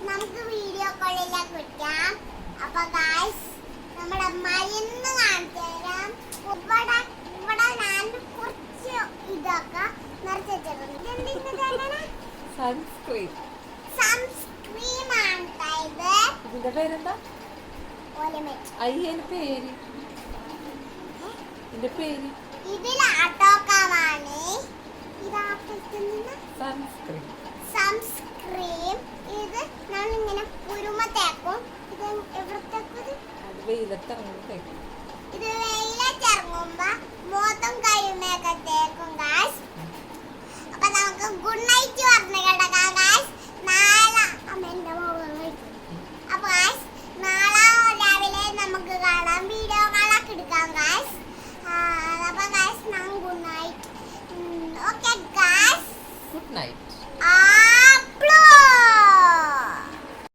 നമുക്ക് വീഡിയോ കോളിലേക്ക് വെക്കാം. അപ്പൊ ഗായ്സ് നമ്മുടെ മരുന്ന് കാണിച്ചു തരാം. ഇവിടെ ഞാൻ കുറച്ച് ഇതൊക്കെ നിറച്ച് വെച്ചിട്ടുണ്ട്. സൺസ്ക്രീൻ ആണ് ഇത്. ഇതിന്റെ പേരെന്താ? അയ്യന്റെ പേര് ഇതിൽ ആട്ടോക്കാമാണ്. സൺസ്ക്രീൻ ഇത് നമ്മളിങ്ങനെ കുരുമ തേക്കും. ഇത് എവിടത്തേക്കും വെയിലത്തിറങ്ങും. ഇത് വെയിലത്തിറങ്ങുമ്പോ മൊത്തം കൈമയൊക്കെ തേക്കും ഗായ്സ്. അപ്പൊ നമുക്ക് ഗുഡ് നൈറ്റ് പറഞ്ഞു കിടക്കാം ഗായ്സ്. നാളെ അപ്പൊ ഗായ്സ് നാളെ രാവിലെ നമുക്ക് കാണാം. വീഡിയോ കോളൊക്കെ എടുക്കാം ഗായ്സ്. അപ്പൊ guys good night. Okay guys, good night.